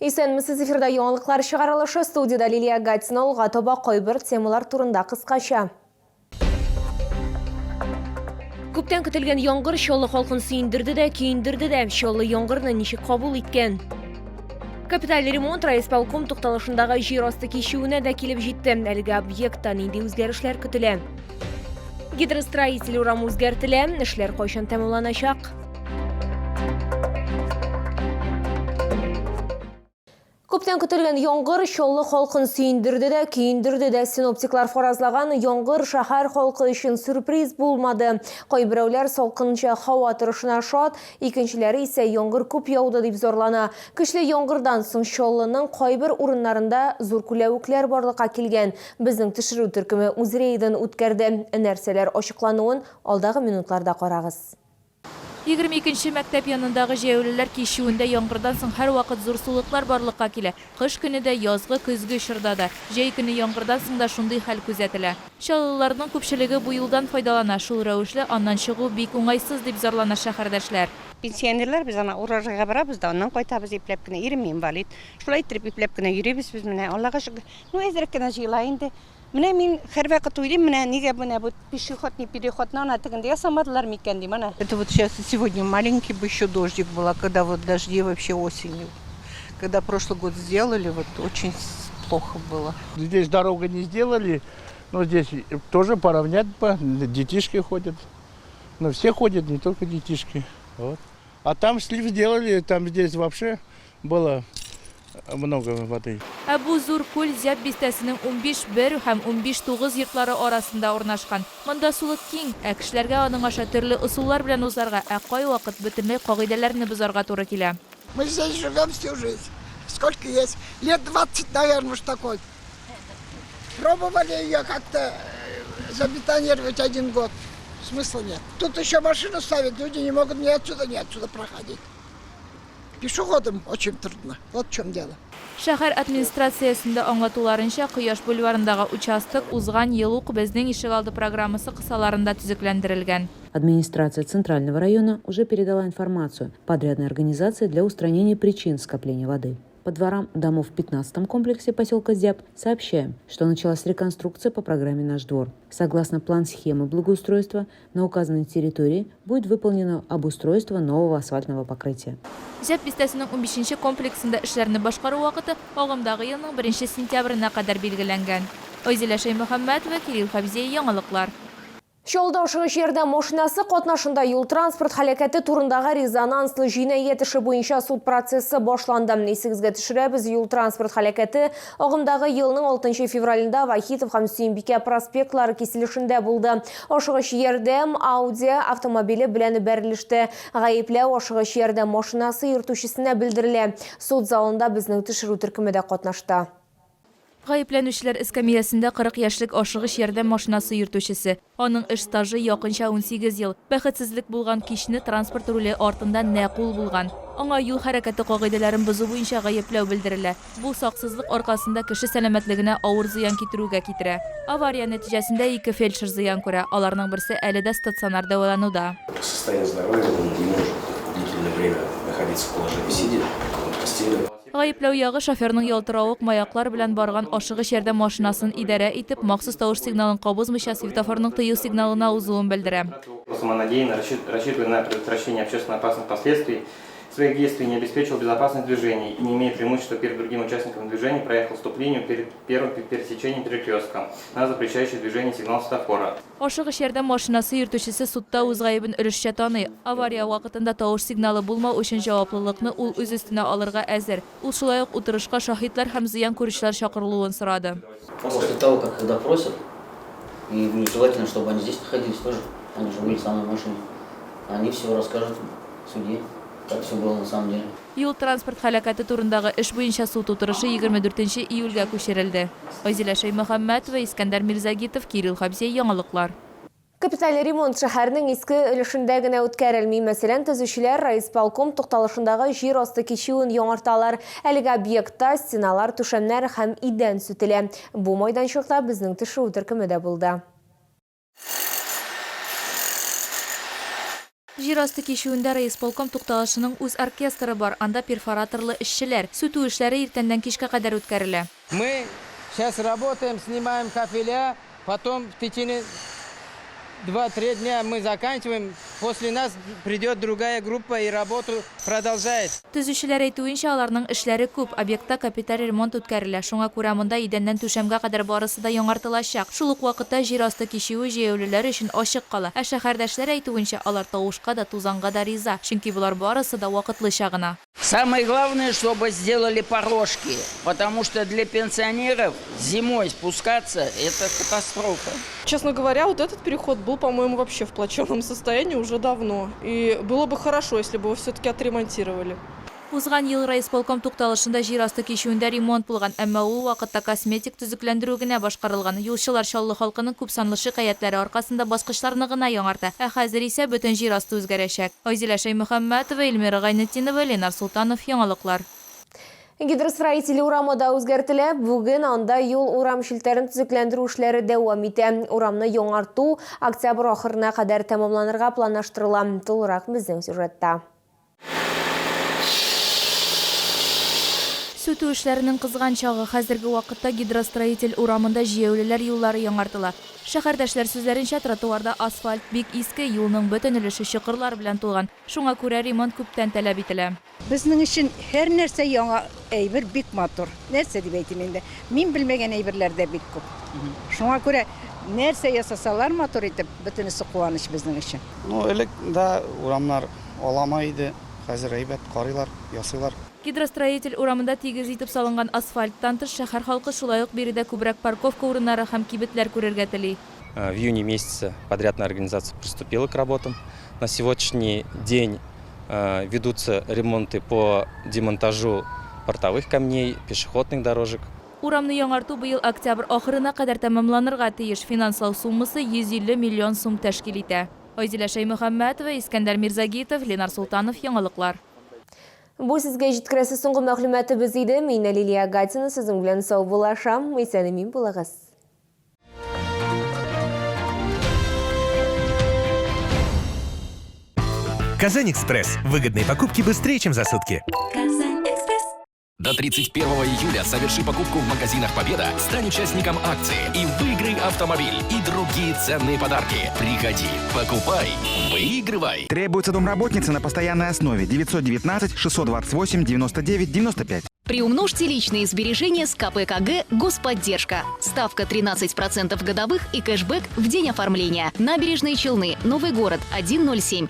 Исәнмесез, эфирда яңалыклар чыгарылышы, студияда Лилия Гатина, улга тоба койбыр темалар турында кыскача. Күптән көтелгән яңгыр Чаллы халкын сөендерде дә, көендерде дә. Чаллы яңгырны ничек кабул иткән? Капиталь ремонт райисполком тукталышындагы җир асты кишүенә дә килеп җитте. Әлеге объектта нинди үзгәрешләр көтелә? Гидростроитель урамы үзгәртелә, эшләр кайчан тәмамланачак? Күптән көтелгән яңгыр Чаллы халкын сөендерде дә, көендерде дә. Синоптиклар фаразлаган яңгыр шәһәр халкы өчен сюрприз булмады. Кайберәүләр салкынча һава торышына шат, икенчеләре исә яңгыр күп яуды дип зарлана. Көчле яңгырдан соң Чаллының кайбер урыннарында зур күләвекләр барлыкка килгән. Безнең төшерү төркеме үз рейдын үткәрде. Нәрсәләр ачыклануын алдагы минутларда карагыз. 22-нче мәктәп янындагы җәяүлеләр кишүендә яңгырдан соң һәр вакыт зур сулыклар барлыкка килә. Кыш көне дә, язгы, көзге чорда да. Җәй көне яңгырдан соң да шундый хәл күзәтелә. Чаллыларның күпчелеге бу юлдан файдалана. Шул рәвешле аннан чыгу бик уңайсыз дип зарлана шәһәрдәшләр. Пенсионерлар без ана урожайга барабыз да, аннан кайтабыз ипләп кенә, ирем инвалид. Шулай итеп ипләп кенә йөрибез без менә. Аллага шөкер. Әзрәк кенә җыела инде. Менә мин һәр вакыт уйлыйм, менә нигә менә бу пешеход, не переходны ана тегендә ясамадылар микән дим ана. Это вот сейчас сегодня маленький бы еще дождик был, а когда вот дожди вообще осенью. Когда прошлый год сделали, вот очень плохо было. Здесь дорогу не сделали, но здесь тоже поравнять бы, детишки ходят. Но все ходят, не только детишки. Вот. А там слив сделали, там здесь вообще было много воды. Бу зур күл Зяб бистәсенең 15-1 һәм 15-9 йортлары арасында урнашкан. Монда сулык киң, кешеләргә аның аша төрле ысуллар белән узарга, кай вакыт бөтенләй кагыйдәләрне бозарга туры килә. Мы здесь живем всю жизнь. Сколько есть? Лет 20, наверное, уж такой. Пробовали ее как-то забетонировать 1 год. Смысла нет. Тут еще машину ставить, люди не могут ни отсюда проходить. Пешеходам очень трудно. Вот в чем дело. Шәһәр администрациясендә аңлатуларынча, Кояш бульварындагы участок узган ел ук безнең ишегалды программасы кысаларында төзекләндерелгән. Администрация Центрального района уже передала информацию подрядной организации для устранения причин скопления воды. По дворам домов в 15-м комплексе поселка Зяб сообщаем, что началась реконструкция по программе «Наш двор». Согласно план-схемы благоустройства, на указанной территории будет выполнено обустройство нового асфальтного покрытия. Зяб бистәсенең 15-нче комплексында эшләрне башкару вакыты агымдагы елның 1 сентябрена кадәр билгеләнгән. Айзилә Шәймөхәммәтова, Кирилл Хабзей, яңалыклар. Чаллыда ашыгыш ярдәм машинасы катнашында юл транспорт һәлакәте турындагы резонанслы җинаять эше буенча суд процессы башланды. Исегезгә төшерәбез, юл транспорт һәлакәте агымдагы елның 6 февралендә Вахитов һәм Сөембикә проспектлары киселешендә булды. Ашыгыш ярдәм Audi автомобиле белән бәрелеште. Гаепләү ашыгыш ярдәм машинасы йөртүчесенә белдерелә. Суд залында безнең төшерү төркеме дә катнашты. Гаепләнүчеләр эскамиясендә 40 яшьлек ашыгыч ярдәм машинасы йөртүчесе. Аның эш стажы якынча 18 ел. Бәхетсезлек булган кичне транспорт руле артында нәкул булган. Аңа юл хәрәкәте кагыйдәләрен бозу буенча гаепләү белдерелә. Бу саксызлык аркасында кеше сәламәтлегенә авыр зыян китерүгә китерә. Авария нәтиҗәсендә 2 фельдшер зыян күрә. Аларның берсе әле дә стационар дәвалануда. Состояние здоровья не может длительное время находиться в положении сидя в постели. Гаепләү ягы шоферның ялтыравык маяклар белән барган ашыгыч ярдәм машинасын идарә итеп, махсус тавыш сигналын кабызмыйча светофорның тыю сигналына узуын белдерә. Самонадеянно рассчитывая на предотвращение общественно опасных последствий, своих действий не обеспечил безопасность движения и, не имея преимущества перед другим участником движения, проехал стоп-линию перед первым пересечением перекрестка на запрещающий движение сигнал светофора. Ашыгыч ярдәм машинасы йөртүчесе судта үз гаебен өлешчә таный. Авария вакытында тавыш сигналы булмау өчен җаваплылыкны ул үз өстенә алырга әзер. Ул шулай ук утырышка шаһитлар һәм зыян күрүчеләр чакырылуын сорады. После того, как их допросят, и желательно, чтобы они здесь находились тоже, они же были в самой машине, они все расскажут судье. Как все было на самом деле. Юл транспорт һәлакәте турындагы эш буенча суд утырышы 24 июльгә күчерелде. Айзилә Шәймөхәммәтова, Искәндәр Мирзагитов, Кирилл Хабзей, яңалыклар. Капиталь ремонт шәһәрнең иске өлешендә генә үткәрелми. Мәсәлән, төзүчеләр райисполком тукталышындагы җир асты кишүен яңарталар. Әлеге объектта стеналар, түшәмнәр һәм идән сүтелә. Бу майданчыкта безнең төшерү төркеме дә булды. Җир асты кичүендә райисполком тукталышының үз оркестры бар, анда перфораторлы эшчеләр. Сүтү эшләре иртәндән кичкә кадәр үткәрелә. Мы сейчас работаем, снимаем кафеля, потом в течение 2-3 дня мы заканчиваем. После нас придет другая группа и работу продолжает. Төзүчеләр әйтүенчә, аларның эшләре күп. Объектта капиталь ремонт үткәрелә. Шуңа күрә монда идәннән түшәмгә кадәр барысы да яңартылачак. Шул ук вакытта җир асты кичүе җәяүлеләр өчен ачык кала. Ә шәһәрдәшләр әйтүенчә, алар тавышка да, тузанга да риза. Чөнки булар барысы да вакытлыча гына. Самое главное, чтобы сделали порожки, потому что для пенсионеров зимой спускаться – это катастрофа. Честно говоря, вот этот переход был, по-моему, вообще в плачевном состоянии уже давно. И было бы хорошо, если бы его все-таки отремонтировали. Узган ел райисполком тукталышында җир асты кичүендә ремонт булган, әмма ул вакытта косметик төзекләндерү генә башкарылган. Юлчылар Чаллы халкының күп санлы шикаятьләре аркасында баскычларны гына яңарта. Ә хәзер исә бөтен җир асты үзгәрәчәк. Айзилә Шаймөхәммәтова, Эльмира Гайнетдинова, Ленар Султанов, Яңалыклар. Гидростроитель урамы да үзгәртелә. Бүген анда юл урам шилтәрен төзекләндерү эшләре дәвам итә. Урамны яңарту октябрь ахырына кадәр тәмамланырга планлаштырыла. Тулырак безнең сюжетта. Сүтү эшләренең кызган чагы, хәзерге вакытта гидростроитель урамында җәяүлеләр юллары яңартыла. Шәһәрдәшләр сүзләренчә, тротуарда асфальт бик иске, юлның бөтен өлеше чокырлар белән тулган. Шуңа күрә ремонт күптән таләп ителә. Безнең өчен һәр нәрсә яңа, әйбер бик матур. Нәрсә дип әйтим инде? Мин белмәгән әйберләр дә бик күп. Шуңа күрә нәрсә ясасалар матур итеп, бөтенесе куаныч безнең өчен. Ну, элек да урамнар алама иде. Хәзер әйбәт карыйлар, ясыйлар. Гидростроитель урамында тигез итеп салынган асфальттан тыш шәһәр халкы шулай ук биредә күбрәк парковка урыннары һәм кибетләр күрергә тели. В июне месяце подрядная организация приступила к работам. На сегодняшний день ведутся ремонты по демонтажу портовых камней, пешеходных дорожек. Урамны яңарту быел октябрь ахырына кадәр тәмамланырга тиеш. Финанслау суммасы 150 миллион сум тәшкил итә. Айзилә Шаймөхәммәтова, Искәндәр Мирзагитов, Ленар Султанов, Яңалыклар. Бу сезгә җиткерәсе соңгы мәгълүматыбыз иде. Мин Лилия Гатина, сезнең белән сау булашам. Исән-имин булыгыз. Казань-Экспресс. Выгодные покупки быстрее, чем за сутки. До 31 июля соверши покупку в магазинах «Победа», стань участником акции и выиграй автомобиль и другие ценные подарки. Приходи, покупай, выигрывай. Требуется домработница на постоянной основе. 919-628-99-95. Приумножьте личные сбережения с КПКГ «Господдержка». Ставка 13% годовых и кэшбэк в день оформления. Набережные Челны, Новый город, 107.